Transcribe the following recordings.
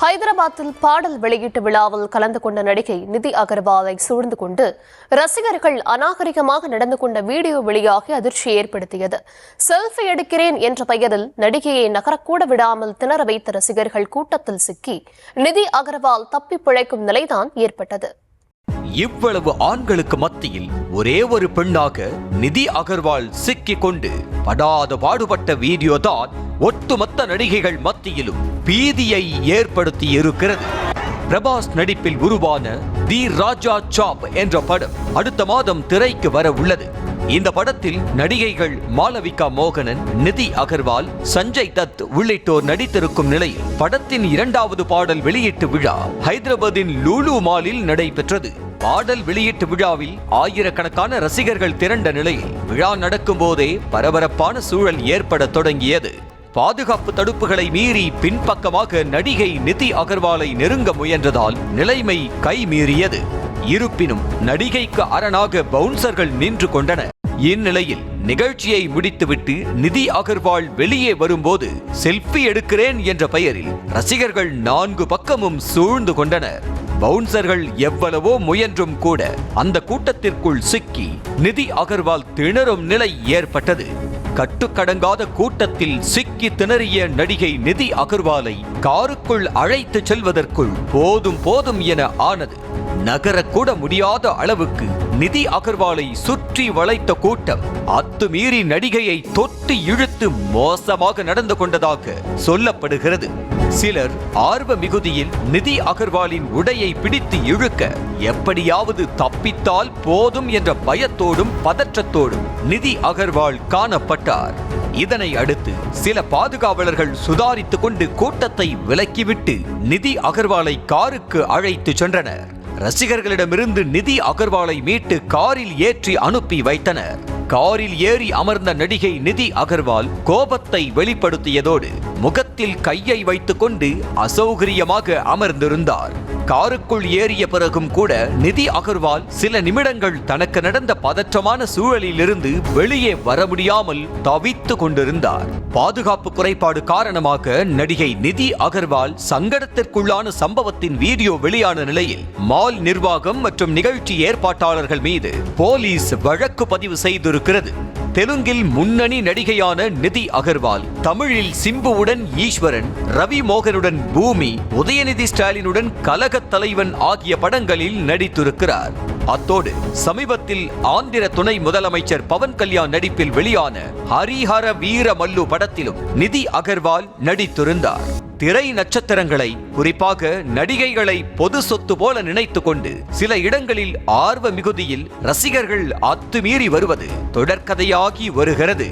ஹைதராபாத்தில் பாடல் வெளியீட்டு விழாவில் கலந்து கொண்ட நடிகை நிதி அகர்வாலை சூழ்ந்து கொண்டு ரசிகர்கள் அநாகரிகமாக நடந்து கொண்ட வீடியோ வெளியாகி அதிர்ச்சி ஏற்படுத்தியது. செல்ஃபி எடுக்கிறேன் என்ற பெயரில் நடிகையை நகரக்கூட விடாமல் திணற வைத்த ரசிகர்கள் கூட்டத்தில் சிக்கி நிதி அகர்வால் தப்பி பிழைக்கும் நிலைதான் ஏற்பட்டது. இவ்வளவு ஆண்களுக்கு மத்தியில் ஒரே ஒரு பெண்ணாக நிதி அகர்வால் சிக்கிக் கொண்டு படாத பாடுபட்ட வீடியோ தான் ஒட்டுமொத்த நடிகைகள் மத்தியிலும் பீதியை ஏற்படுத்தி இருக்கிறது. பிரபாஸ் நடிப்பில் உருவான தி ராஜா சாப் என்ற படம் அடுத்த மாதம் திரைக்கு வர உள்ளது. இந்த படத்தில் நடிகைகள் மாளவிகா மோகனன், நிதி அகர்வால், சஞ்சய் தத் உள்ளிட்டோர் நடித்திருக்கும் நிலையில் படத்தின் 2வது பாடல் வெளியீட்டு விழா ஹைதராபாத்தின் லூலு மாலில் நடைபெற்றது. பாடல் வெளியீட்டு விழாவில் ஆயிரக்கணக்கான ரசிகர்கள் திரண்ட நிலையில் விழா நடக்கும் போதே பரபரப்பான சூழல் ஏற்பட தொடங்கியது. பாதுகாப்பு தடுப்புகளை மீறி பின்பக்கமாக நடிகை நிதி அகர்வாலை நெருங்க முயன்றதால் நிலைமை கைமீறியது. இருப்பினும் நடிகைக்கு அரணாக பவுன்சர்கள் நின்று கொண்டனர். இந்நிலையில் நிகழ்ச்சியை முடித்துவிட்டு நிதி அகர்வால் வெளியே வரும்போது செல்ஃபி எடுக்கிறேன் என்ற பெயரில் ரசிகர்கள் 4 பக்கமும் சூழ்ந்து கொண்டனர். பவுன்சர்கள் எவ்வளவோ முயன்றும் கூட அந்த கூட்டத்திற்குள் சிக்கி நிதி அகர்வால் திணறும் நிலை ஏற்பட்டது. கட்டுக்கடங்காத கூட்டத்தில் சிக்கி திணறிய நடிகை நிதி அகர்வாலை காருக்குள் அழைத்து செல்வதற்குள் போதும் போதும் என ஆனது. நகரக்கூட முடியாத அளவுக்கு நிதி அகர்வாலை சுற்றி வளைத்த கூட்டம் அத்துமீறி நடிகையை தொட்டு இழுத்து மோசமாக நடந்து கொண்டதாக சொல்லப்படுகிறது. சிலர் ஆர்வ மிகுதியில் நிதி அகர்வாலின் உடையை பிடித்து இழுக்க எப்படியாவது தப்பித்தால் போதும் என்ற பயத்தோடும் பதற்றத்தோடும் நிதி அகர்வால் காணப்பட்டார். இதனை அடுத்து சில பாதுகாவலர்கள் சுதாரித்துக் கொண்டு கூட்டத்தை விலக்கிவிட்டு நிதி அகர்வாலை காருக்கு அழைத்து சென்றனர். ரசிகர்களிடமிருந்து நிதி அகர்வாலை மீட்டு காரில் ஏற்றி அனுப்பி வைத்தனர். காரில் ஏறி அமர்ந்த நடிகை நிதி அகர்வால் கோபத்தை வெளிப்படுத்தியதோடு முகத்தில் கையை வைத்துக் கொண்டு அசௌகரியமாக அமர்ந்திருந்தார். காருக்குள் ஏறிய பிறகும் கூட நிதி அகர்வால் சில நிமிடங்கள் தனக்கு நடந்த பதற்றமான சூழலில் இருந்து வெளியே வர முடியாமல் தவித்துக் கொண்டிருந்தார். பாதுகாப்பு குறைபாடு காரணமாக நடிகை நிதி அகர்வால் சங்கடத்திற்குள்ளான சம்பவத்தின் வீடியோ வெளியான நிலையில் மால் நிர்வாகம் மற்றும் நிகழ்ச்சி ஏற்பாட்டாளர்கள் மீது போலீஸ் வழக்கு பதிவு செய்திருக்கிறது. தெலுங்கில் முன்னணி நடிகையான நிதி அகர்வால் தமிழில் சிம்புவுடன் ஈஸ்வரன், ரவி மோகனுடன் பூமி, உதயநிதி ஸ்டாலினுடன் கலகத் தலைவன் ஆகிய படங்களில் நடித்திருக்கிறார். அத்தோடு சமீபத்தில் ஆந்திர துணை முதலமைச்சர் பவன் கல்யாண் நடிப்பில் வெளியான ஹரிஹர வீர மல்லு படத்திலும் நிதி அகர்வால் நடித்திருந்தார். திரை நட்சத்திரங்களை, குறிப்பாக நடிகைகளை பொது சொத்து போல நினைத்து கொண்டு சில இடங்களில் ஆர்வ மிகுதியில் ரசிகர்கள் அத்துமீறி வருவது தொடர்கதையாகி வருகிறது.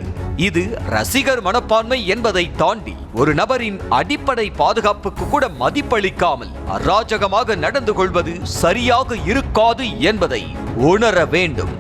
இது ரசிகர் மனப்பான்மை என்பதை தாண்டி ஒரு நபரின் அடிப்படை பாதுகாப்புக்கு கூட மதிப்பளிக்காமல் அராஜகமாக நடந்து கொள்வது சரியாக இருக்காது என்பதை உணர வேண்டும்.